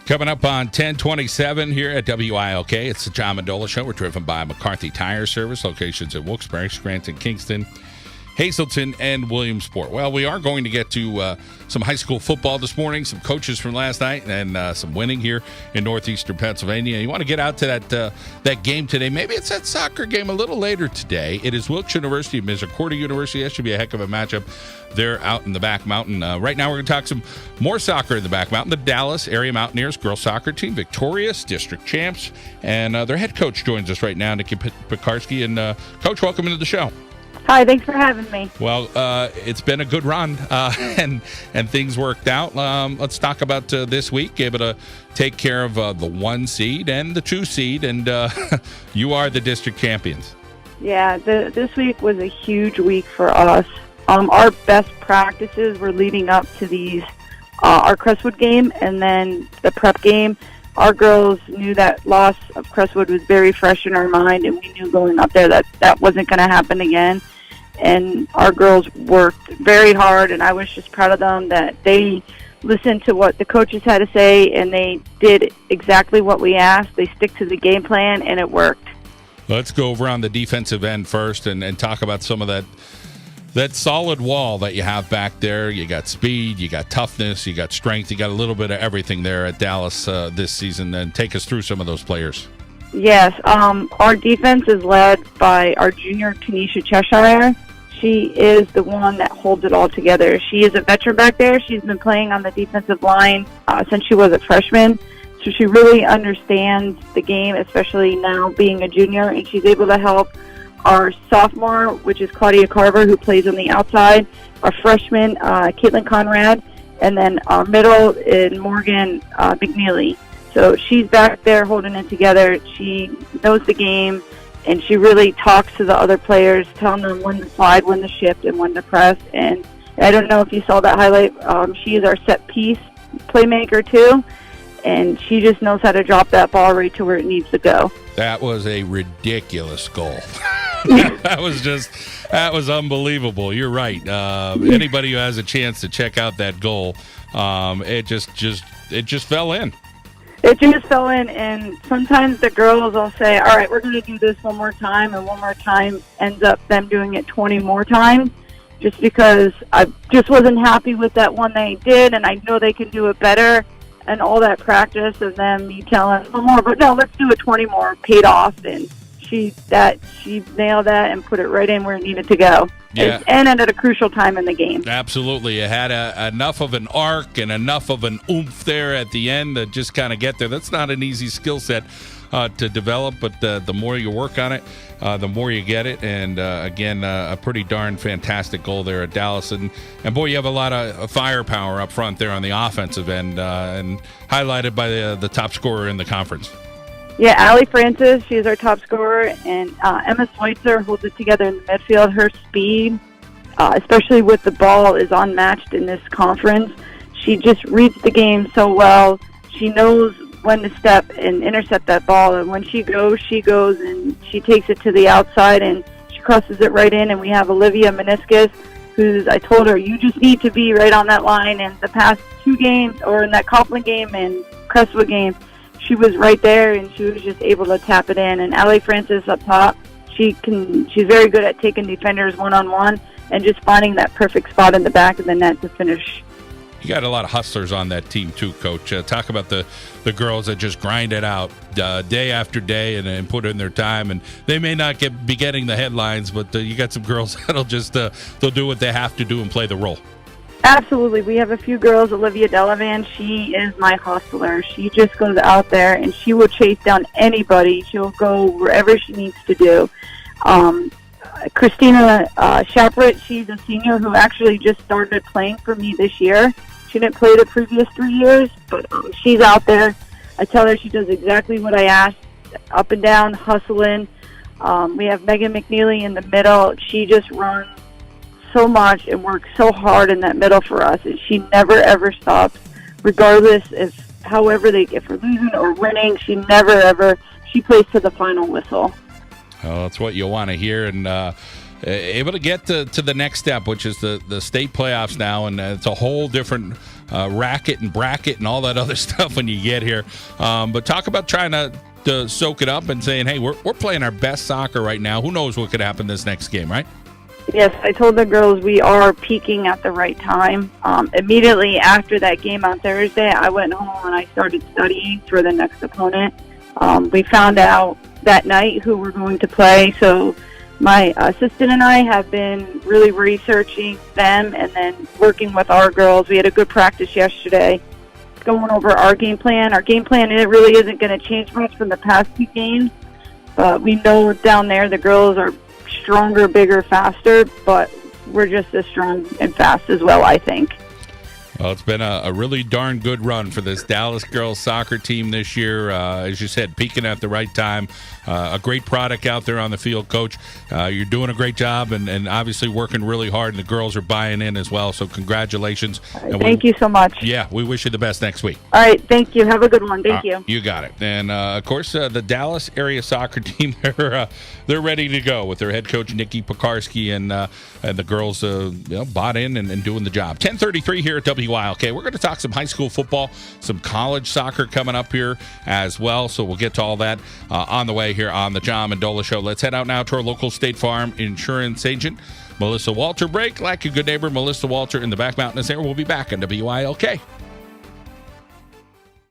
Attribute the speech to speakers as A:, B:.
A: Coming up on 1027 here at WILK, it's the John Mendola Show. We're driven by McCarthy Tire Service, locations in Wilkes-Barre, Scranton, Kingston, Hazleton, and Williamsport. Well, we are going to get to some high school football this morning, some coaches from last night, and some winning here in northeastern Pennsylvania. You want to get out to that game today. Maybe it's that soccer game a little later today. It is Wilkes University, Misericordia University. That should be a heck of a matchup. They're out in the back mountain. Right now we're going to talk some more soccer in the back mountain. The Dallas Area Mountaineers girls soccer team, victorious, district champs, and their head coach joins us right now, Nikki Pekarski. And Coach, welcome into the show.
B: Hi, thanks for having me.
A: Well, it's been a good run, and things worked out. Let's talk about this week. Able to take care of the 1 seed and the 2 seed, and you are the district champions.
B: Yeah, this week was a huge week for us. Our best practices were leading up to these, our Crestwood game, and then the prep game. Our girls knew that loss of Crestwood was very fresh in our mind, and we knew going up there that wasn't going to happen again. And our girls worked very hard, and I was just proud of them that they listened to what the coaches had to say, and they did exactly what we asked. They stick to the game plan, and it worked.
A: Let's go over on the defensive end first and talk about some of that solid wall that you have back there. You got speed, you got toughness, you got strength, you got a little bit of everything there at Dallas this season. And take us through some of those players.
B: Yes, our defense is led by our junior, Tanisha Cheshire. She is the one that holds it all together. She is a veteran back there. She's been playing on the defensive line since she was a freshman. So she really understands the game, especially now being a junior, and she's able to help our sophomore, which is Claudia Carver, who plays on the outside, our freshman, Caitlin Conrad, and then our middle in Morgan McNeely. So she's back there holding it together. She knows the game, and she really talks to the other players, telling them when to slide, when to shift, and when to press. And I don't know if you saw that highlight. She is our set piece playmaker, too, and she just knows how to drop that ball right to where it needs to go.
A: That was a ridiculous goal. That was unbelievable. You're right. Anybody who has a chance to check out that goal, it just fell in.
B: It just fell in, and sometimes the girls will say, all right, we're going to do this one more time, and one more time ends up them doing it 20 more times, just because I just wasn't happy with that one they did, and I know they can do it better, and all that practice of them, me telling one more, but no, let's do it 20 more, paid off, and she nailed that and put it right in where it needed to go.
A: Yeah.
B: And at a crucial time in the game.
A: Absolutely. It had enough of an arc and enough of an oomph there at the end to just kind of get there. That's not an easy skill set to develop, but the more you work on it, the more you get it. And again, a pretty darn fantastic goal there at Dallas. And boy, you have a lot of firepower up front there on the offensive end, and highlighted by the top scorer in the conference.
B: Yeah, Allie Francis, she's our top scorer, and Emma Schweitzer holds it together in the midfield. Her speed, especially with the ball, is unmatched in this conference. She just reads the game so well. She knows when to step and intercept that ball, and when she goes, and she takes it to the outside, and she crosses it right in, and we have Olivia Meniscus, I told her, you just need to be right on that line, and the past 2 games, or in that Copeland game and Crestwood game, she was right there, and she was just able to tap it in. And Allie Francis up top, she's very good at taking defenders one-on-one and just finding that perfect spot in the back of the net to finish.
A: You got a lot of hustlers on that team too, Coach. Talk about the girls that just grind it out day after day and put in their time. And they may not be getting the headlines, but you got some girls that'll just they'll do what they have to do and play the role.
B: Absolutely. We have a few girls. Olivia Delavan, she is my hustler. She just goes out there, and she will chase down anybody. She'll go wherever she needs to do. Christina Shaprit, she's a senior who actually just started playing for me this year. She didn't play the previous 3 years, but she's out there. I tell her she does exactly what I asked, up and down, hustling. We have Megan McNeely in the middle. She just runs so much and works so hard in that middle for us, and she never ever stops, regardless if we're losing or winning. She never ever, she plays to the final whistle.
A: Oh, that's what you want to hear, and able to get to the next step, which is the state playoffs now, and it's a whole different racket and bracket and all that other stuff when you get here. But talk about trying to soak it up and saying, hey, we're playing our best soccer right now. Who knows what could happen this next game, right?
B: Yes, I told the girls we are peaking at the right time. Immediately after that game on Thursday, I went home and I started studying for the next opponent. We found out that night who we're going to play, so my assistant and I have been really researching them and then working with our girls. We had a good practice yesterday going over our game plan. Our game plan, it really isn't going to change much from the past 2 games, but we know down there the girls are stronger, bigger, faster, but we're just as strong and fast as well, I think.
A: Well, it's been a really darn good run for this Dallas girls soccer team this year. As you said, peaking at the right time. A great product out there on the field, Coach. You're doing a great job and obviously working really hard, and the girls are buying in as well, so congratulations.
B: Thank you so much.
A: Yeah, we wish you the best next week.
B: All right, thank you. Have a good one. Thank you.
A: You got it. And, of course, the Dallas area soccer team, they're ready to go with their head coach, Nikki Pekarski, and the girls bought in and doing the job. 10:33 here at WILK. We're going to talk some high school football, some college soccer coming up here as well, so we'll get to all that on the way here on the John Mendola Show. Let's head out now to our local State Farm insurance agent, Melissa Walter. Break like a good neighbor, Melissa Walter in the Back Mountain is here. We'll be back on WILK.